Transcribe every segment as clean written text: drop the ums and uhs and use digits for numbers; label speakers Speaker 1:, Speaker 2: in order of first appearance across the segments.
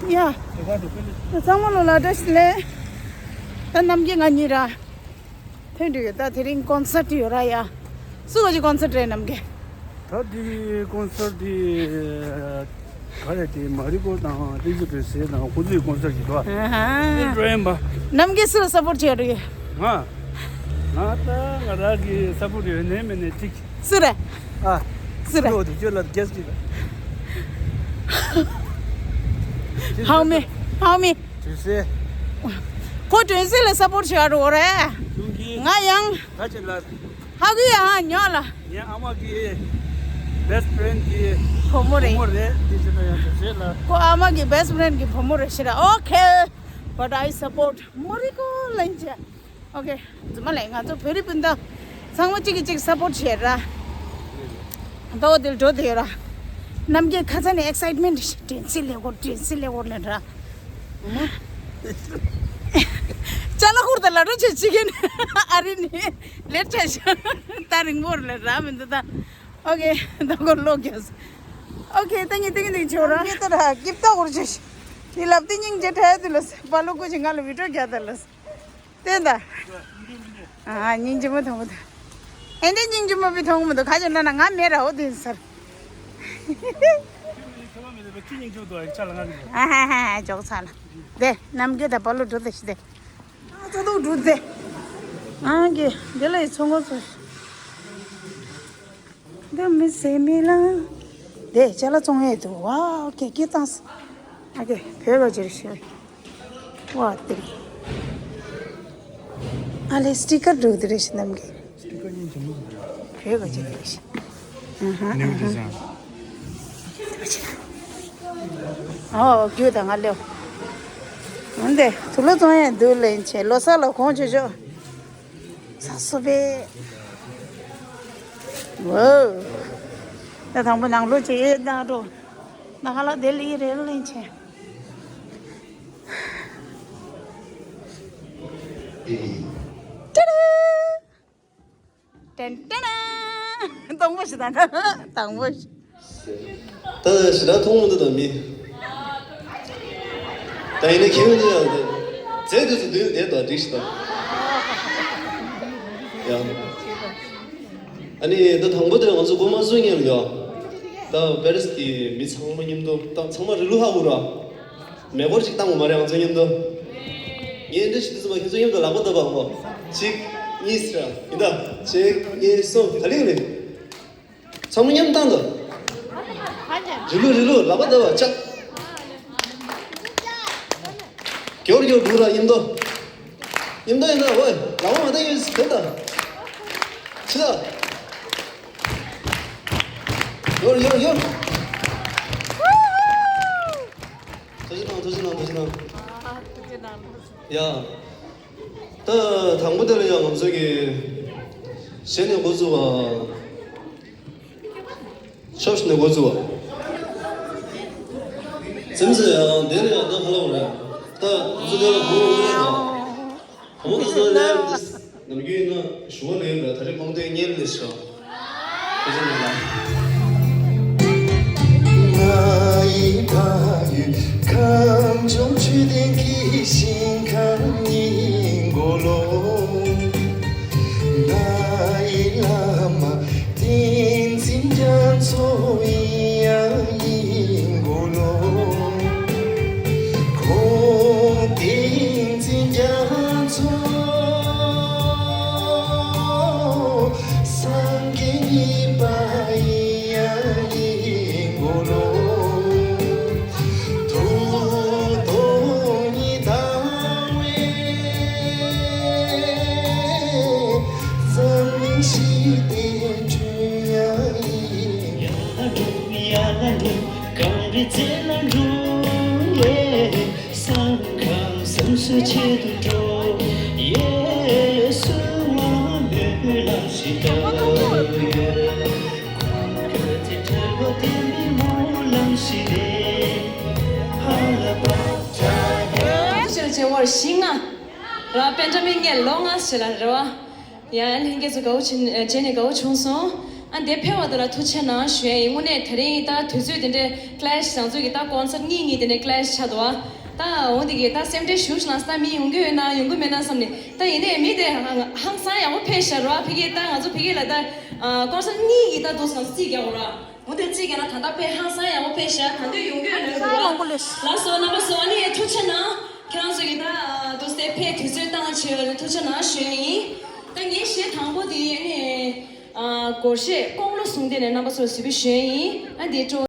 Speaker 1: Yeah. Someone will just lay. Then I'm getting a nira. Thank you. That in concert, you raya. So you concentrate on them.
Speaker 2: Tadi concert di kaya di marigo na digital se na kudu concert di doa. Remember.
Speaker 1: Namge sura support cheri.
Speaker 2: Ha. Nata ngaragi support di name ne tik.
Speaker 1: Sura.
Speaker 2: Ah.
Speaker 1: Sura.
Speaker 2: No, di jola guest di.
Speaker 1: How me?
Speaker 2: Tu sais.
Speaker 1: Ko tu le support cheri ore. Ngayang.
Speaker 2: Kacela.
Speaker 1: Hagi ya nyola.
Speaker 2: Ya amagi best friend ki
Speaker 1: Pomore.
Speaker 2: Pomore di jola tu sais la.
Speaker 1: Ko amagi best friend ki pomore shira. Okay. But I support Moriko Lancha. Okay. Zumalenga to very pinda. Sangwa chiki support shera. Do dil do dera. Namge khazane excitement tinsile go lera. Chala kurda ladu chicken. Arini let chash. Taring more lera minda. Okay, the go logias. Okay, thank you chora. Give the urges. You love thinking jet headless. Paluku jingle video gatherless. Tenda. Ah, Ninjamut. And then Ninjama with home with the Kajan and I made out this, sir. Ah, Josala. There, Nam get a palo to this day. I don't do that. Ah, the late song also. The Miss Emila. There, Chalatong. Wow, okay, get us. Okay, very good. What? I'll sticker do the rest of them.
Speaker 2: Sticker ni jamu.
Speaker 1: Very good.
Speaker 2: New design.
Speaker 1: Oh, good. I'm a and there, to look on do lunch, Losala Conjo. Sasobe. Whoa. That I'm going to look at it now. Nakala deli lunch. Don't wish that. Don't wish.
Speaker 3: 但是其他同的等比，但你看这样子，这就是对那段历史的。呀，啊你那同不的我是我们孙子了，到别的是的没长么人都，到长么是路好了，没我是当我们两个孙子都，你这是什么？孙子都拿不得吧？我，去意思啊，你的这也送他领的，长么人当的。 Rilu, lapa dawa, chak. Kyor dura imdo, woi, lama mata yus kenda. Chida. Yor. 도시나. 야, 다 당부대로야 감속이 시내 고수와 셔츠네 고수와. 真是呀，那个都好了嘞，他这个不那个，我们是那么远呢，说那个他这光对年的时候，就是那个。那一把雨，看中去的气心看你过路，那一拉嘛，定睛将错一样一过路。 世界的中，耶稣我们来祈祷。可在这我的迷蒙冷西的，好了吧？
Speaker 4: 是这我心啊，然后变成明年龙啊，是了是吧？呀，你给这个钱，钱的个轻松。and they pay what the Tuchana, Shay, when a Terita, to suit in the clash, sounds like that concert need in the clash Chadwa. Ta when they get that same day shoes last time, younger and younger men something. Ta in a mid hang sign, I will pay Shara, Pigeta, as a pig like that. Concert need that those on Sigara. When they take a Tata pay hang sign, I will pay Shara, and do younger and last one, number so only a Tuchana, council to stay paid to certain children, Tuchana, Shay. Then you shit humble the Gorse, Congress Sunday and number so to be Shay, and they told.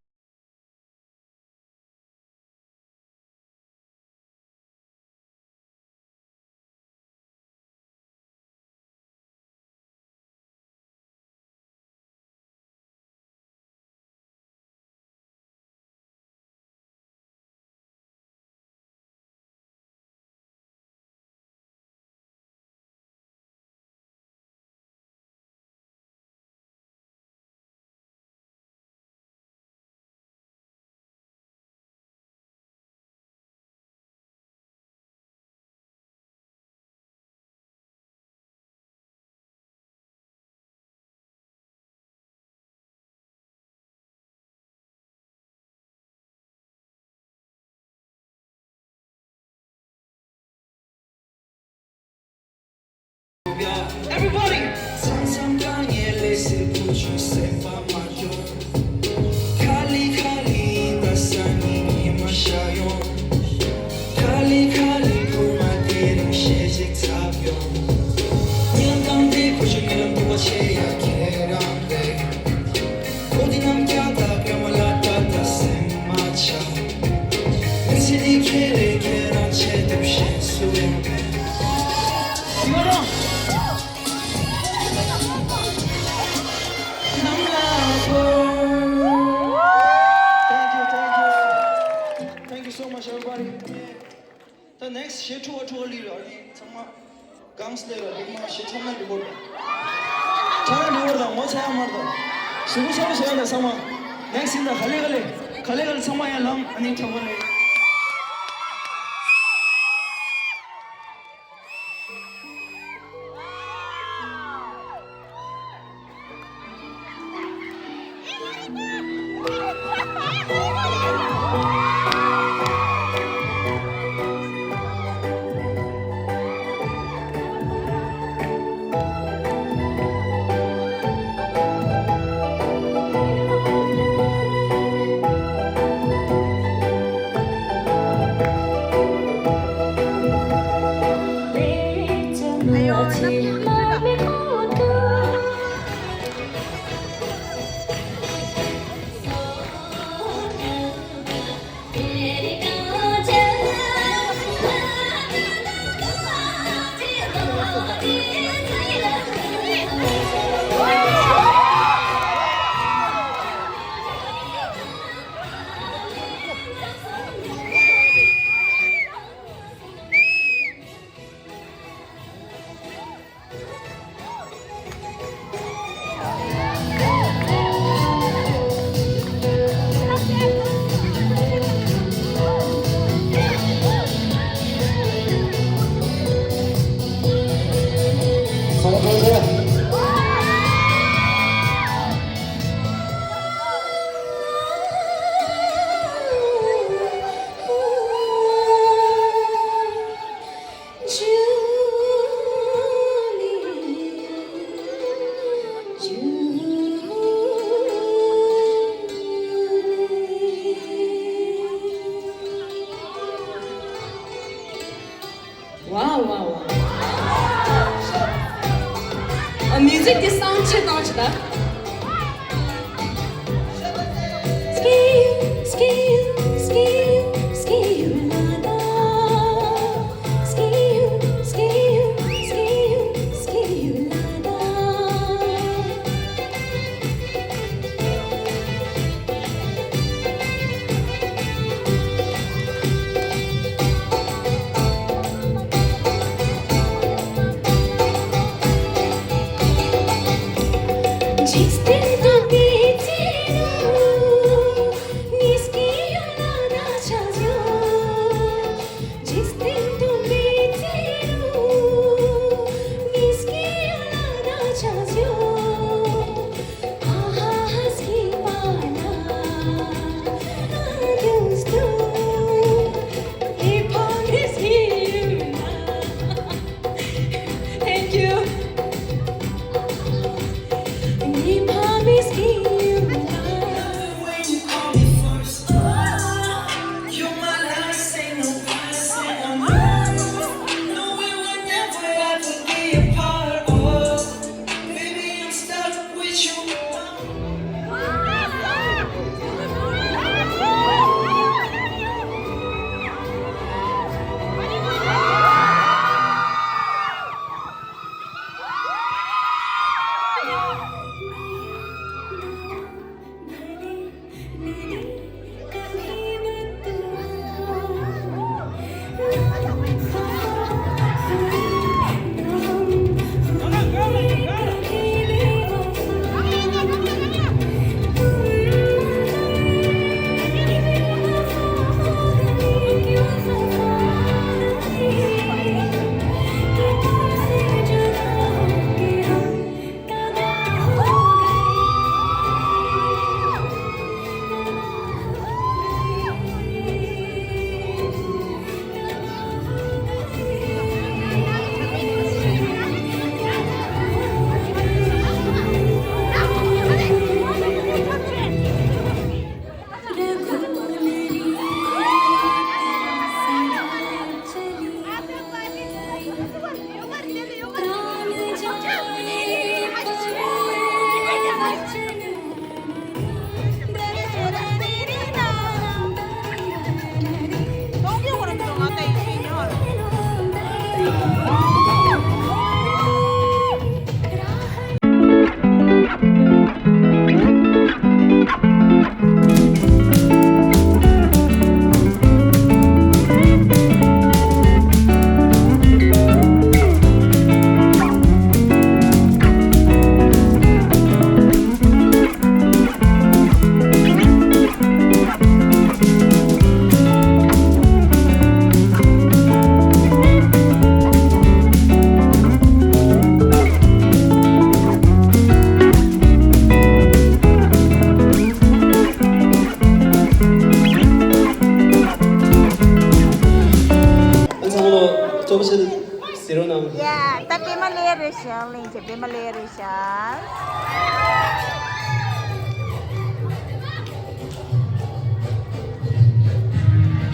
Speaker 5: Everybody! Thank you so much, everybody. The next shit to a leader, some guns later, shit on the board. Tana the what's I am. So, someone next in the Halegale, someone along and in
Speaker 4: Wow. Music this sound that.
Speaker 6: Just in the beat,
Speaker 3: 都不是0呢？
Speaker 1: Yeah, tapi Malaysia, Ling jadi Malaysia.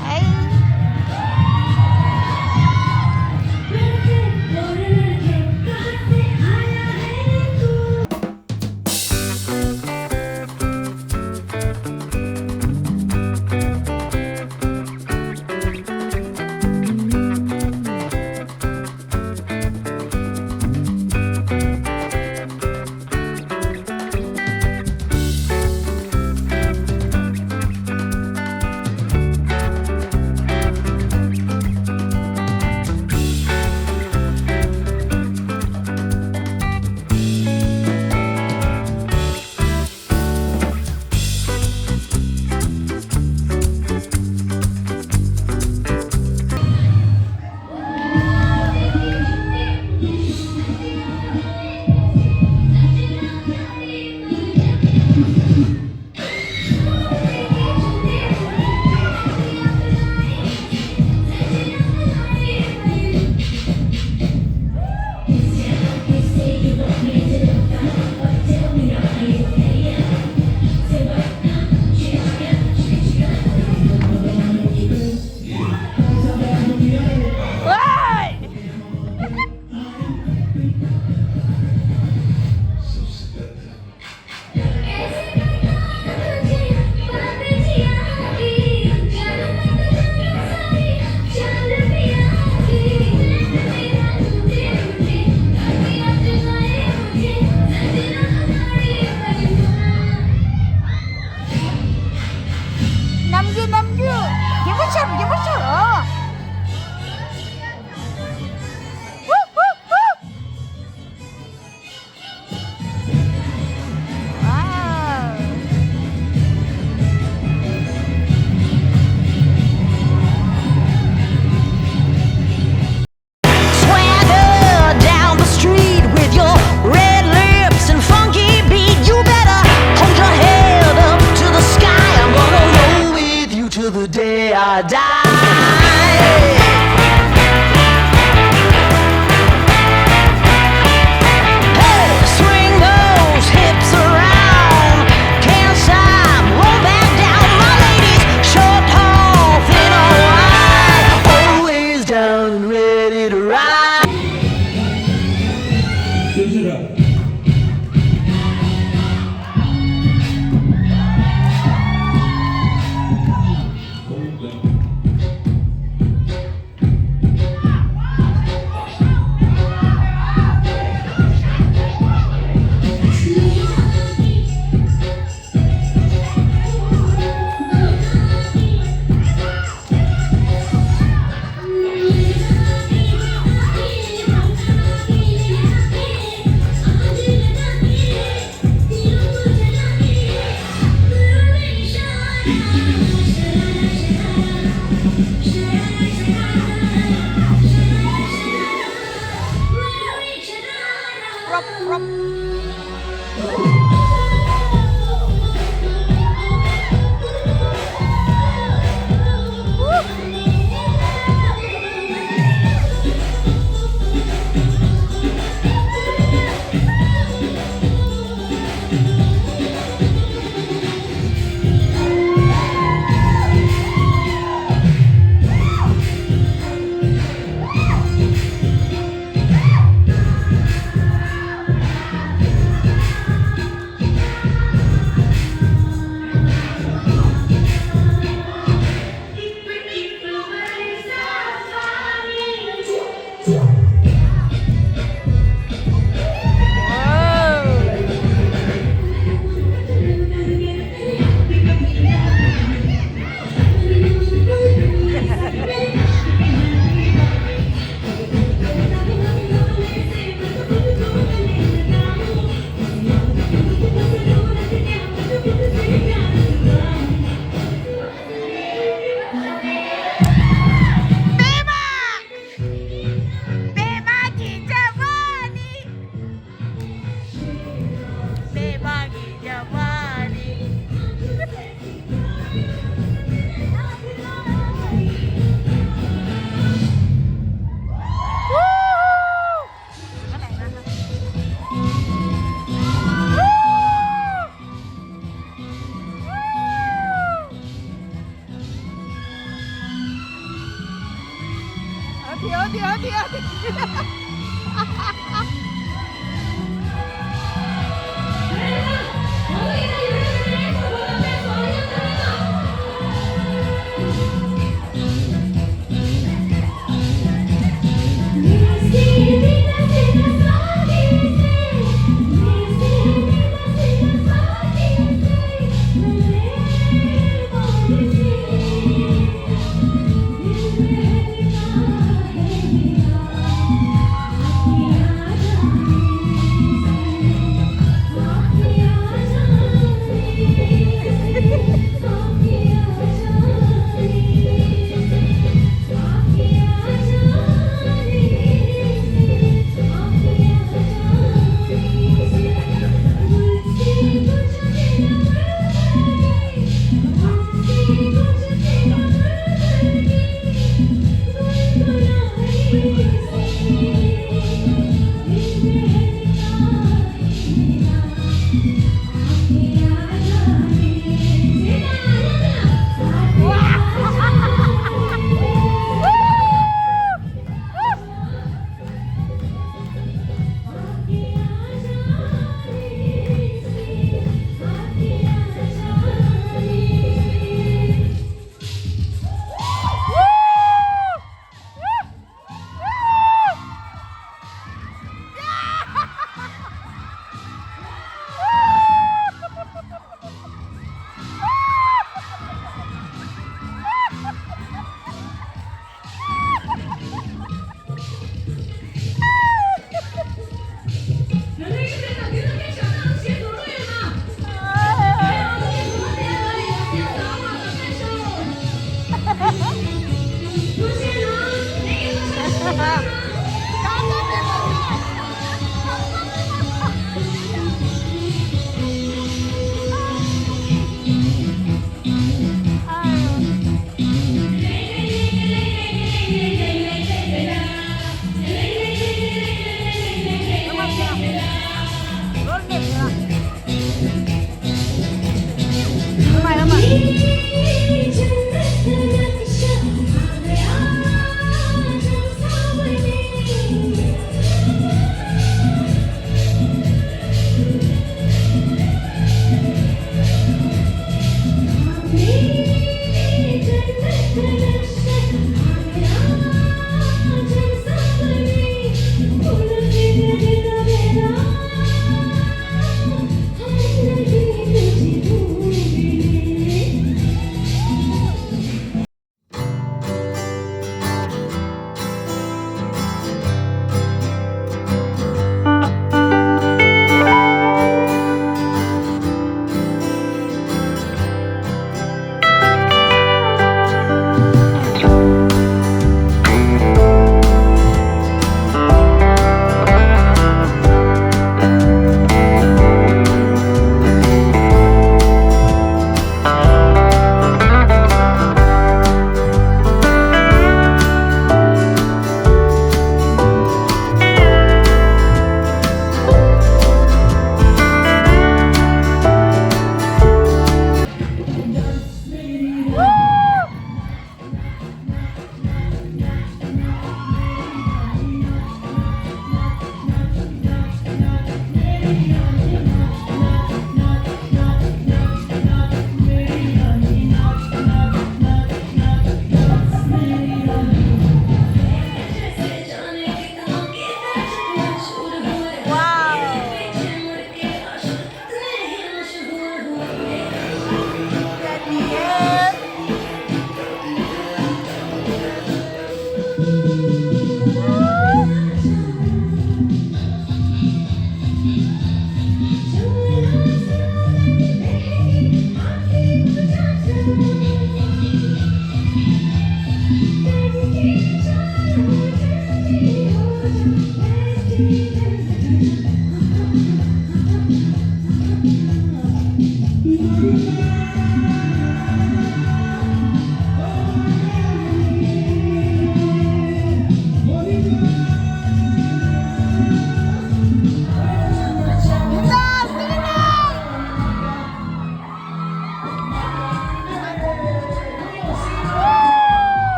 Speaker 1: Hai.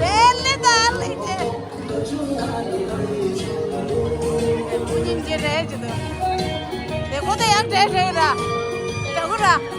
Speaker 1: Belli darlayıcı. Bugün gece. देखो तो यार dress है ना, चलो ना